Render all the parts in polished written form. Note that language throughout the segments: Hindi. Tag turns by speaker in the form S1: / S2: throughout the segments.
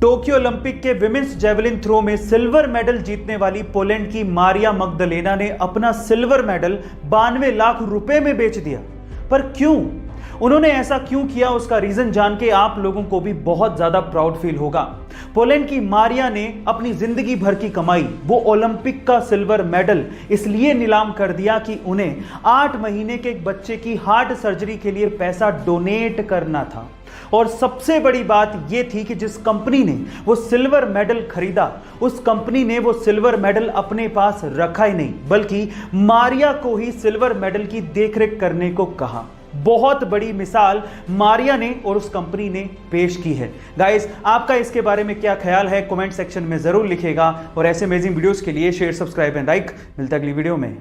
S1: टोक्यो ओलंपिक के विमेंस जेवलिन थ्रो में सिल्वर मेडल जीतने वाली पोलैंड की मारिया मग्दलेना ने अपना सिल्वर मेडल 92 लाख रुपए में बेच दिया। पर क्यों? उन्होंने ऐसा क्यों किया, उसका रीजन जान के आप लोगों को भी बहुत ज्यादा प्राउड फील होगा। पोलैंड की मारिया ने अपनी जिंदगी भर की कमाई, वो ओलंपिक का सिल्वर मेडल, इसलिए नीलाम कर दिया कि उन्हें 8 महीने के एक बच्चे की हार्ट सर्जरी के लिए पैसा डोनेट करना था। और सबसे बड़ी बात यह थी कि जिस कंपनी ने वो सिल्वर मेडल खरीदा, उस कंपनी ने वो सिल्वर मेडल अपने पास रखा ही नहीं, बल्कि मारिया को ही सिल्वर मेडल की देखरेख करने को कहा। बहुत बड़ी मिसाल मारिया ने और उस कंपनी ने पेश की है। गाइस, आपका इसके बारे में क्या ख्याल है, कमेंट सेक्शन में जरूर लिखिएगा। और ऐसे अमेजिंग वीडियोस के लिए शेयर, सब्सक्राइब एंड लाइक। मिलता है अगली वीडियो में।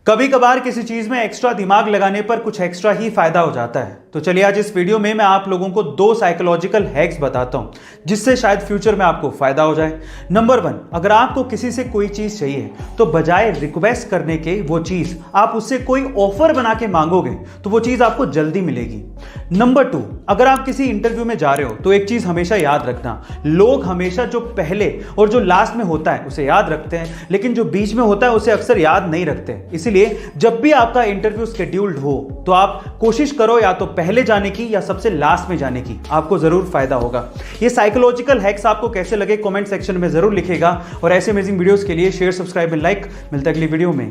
S1: कभी कभार किसी चीज में एक्स्ट्रा दिमाग लगाने पर कुछ एक्स्ट्रा ही फायदा हो जाता है। तो चलिए आज इस वीडियो में मैं आप लोगों को 2 साइकोलॉजिकल हैक्स बताता हूं, जिससे शायद फ्यूचर में आपको फायदा हो जाए। नंबर 1, अगर आपको किसी से कोई चीज चाहिए तो बजाय रिक्वेस्ट करने के वो चीज आप उससे कोई ऑफर बना के मांगोगे तो वो चीज आपको जल्दी मिलेगी। नंबर 2, अगर आप किसी इंटरव्यू में जा रहे हो तो एक चीज हमेशा याद रखना, लोग हमेशा जो पहले और जो लास्ट में होता है उसे याद रखते हैं, लेकिन जो बीच में होता है उसे अक्सर याद नहीं रखते। इसीलिए जब भी आपका इंटरव्यू शेड्यूल्ड हो तो आप कोशिश करो या तो पहले जाने की या सबसे लास्ट में जाने की, आपको जरूर फायदा होगा। ये साइकोलॉजिकल हैक्स आपको कैसे लगे कमेंट सेक्शन में जरूर लिखिएगा। और ऐसे अमेजिंग वीडियोस के लिए शेयर, सब्सक्राइब एंड लाइक। मिलता है अगली वीडियो में।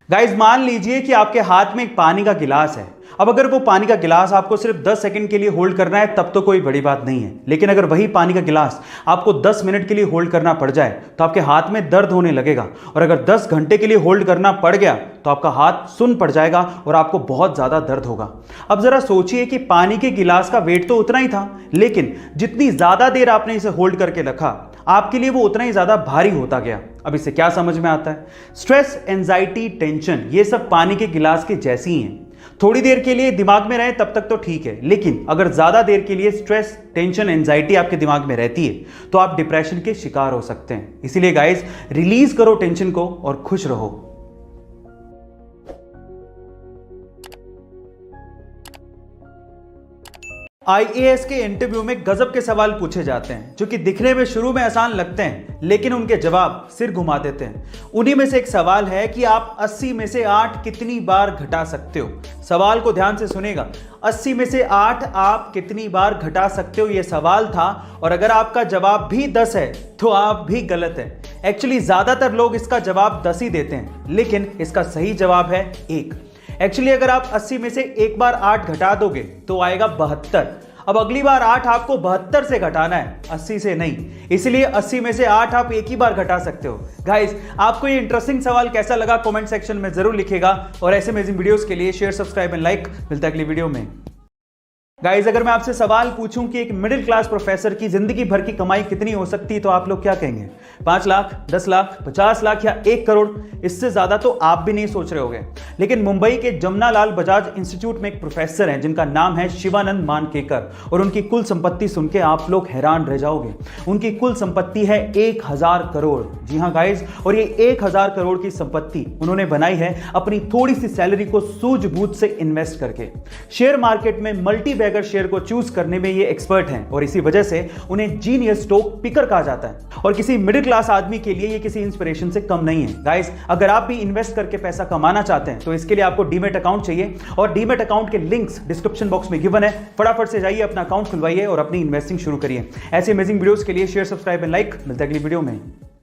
S1: गाइस, मान लीजिए कि आपके हाथ में एक पानी का गिलास है। अब अगर वो पानी का गिलास आपको सिर्फ 10 सेकंड के लिए होल्ड करना है तब तो कोई बड़ी बात नहीं है, लेकिन अगर वही पानी का गिलास आपको 10 मिनट के लिए होल्ड करना पड़ जाए तो आपके हाथ में दर्द होने लगेगा। और अगर 10 घंटे के लिए होल्ड करना पड़ गया तो आपका हाथ सुन्न पड़ जाएगा और आपको बहुत ज्यादा दर्द होगा। अब जरा सोचिए कि पानी के गिलास का वेट तो उतना ही था, लेकिन जितनी ज्यादा देर आपने इसे होल्ड करके रखा, आपके लिए वो उतना ही ज्यादा भारी होता गया। अब इससे क्या समझ में आता है? स्ट्रेस, एंजाइटी, टेंशन, ये सब पानी के गिलास के जैसी ही हैं। थोड़ी देर के लिए दिमाग में रहे तब तक तो ठीक है, लेकिन अगर ज्यादा देर के लिए स्ट्रेस, टेंशन, एंजाइटी आपके दिमाग में रहती है तो आप डिप्रेशन के शिकार हो सकते हैं। इसीलिए गाइस, रिलीज करो टेंशन को और खुश रहो। आईएएस के इंटरव्यू में गजब के सवाल पूछे जाते हैं, जो कि दिखने में शुरू में आसान लगते हैं, लेकिन उनके जवाब सिर घुमा देते हैं। उन्हीं में से एक सवाल है कि आप 80 में से 8 कितनी बार घटा सकते हो। सवाल को ध्यान से सुनेगा। 80 में से 8 आप कितनी बार घटा सकते हो, यह सवाल था। और अगर आपका जवाब भी 10 है तो आप भी गलत है। एक्चुअली ज्यादातर लोग इसका जवाब 10 ही देते हैं, लेकिन इसका सही जवाब है 1। एक्चुअली अगर आप 80 में से एक बार 8 घटा दोगे तो आएगा 72। अब अगली बार 8 आपको 72 से घटाना है, 80 से नहीं। इसलिए 80 में से 8 आप एक ही बार घटा सकते हो। गाइस, आपको ये इंटरेस्टिंग सवाल कैसा लगा कमेंट सेक्शन में जरूर लिखिएगा। और ऐसे अमेजिंग वीडियोस के लिए शेयर, सब्सक्राइब एंड लाइक। मिलता है अगली वीडियो में। गाइस, अगर मैं आपसे सवाल पूछूं कि एक मिडिल क्लास प्रोफेसर की जिंदगी भर की कमाई कितनी हो सकती है तो आप लोग क्या कहेंगे? 5 लाख, 10 लाख, 50 लाख या 1 करोड़? इससे ज्यादा तो आप भी नहीं सोच रहे होंगे। लेकिन मुंबई के जमनालाल बजाज इंस्टीट्यूट में एक प्रोफेसर हैं जिनका नाम है शिवानंद मानकेकर, और उनकी कुल संपत्ति सुन के आप लोग हैरान रह जाओगे। उनकी कुल संपत्ति है 1000 करोड़। जी हाँ गाइस, और ये 1000 करोड़ की संपत्ति उन्होंने बनाई है अपनी थोड़ी सी सैलरी को सूझबूझ से इन्वेस्ट करके। शेयर मार्केट में मल्टी बैगर शेयर को चूज करने में ये एक्सपर्ट हैं, और इसी वजह से उन्हें जीनियस स्टॉक पिकर कहा जाता है। और किसी मिडिल क्लास आदमी के लिए ये किसी इंस्पिरेशन से कम नहीं है। गाइस, अगर आप भी इन्वेस्ट करके पैसा कमाना चाहते हैं तो इसके लिए आपको डीमैट अकाउंट चाहिए, और डीमैट अकाउंट के लिंक्स डिस्क्रिप्शन बॉक्स में गिवन है। फटाफट से जाइए, अपना अकाउंट खुलवाइए और अपनी इन्वेस्टिंग शुरू करिए। ऐसे अमेजिंग वीडियोस के लिए शेयर, सब्सक्राइब एंड लाइक। मिलता है अगली वीडियो में।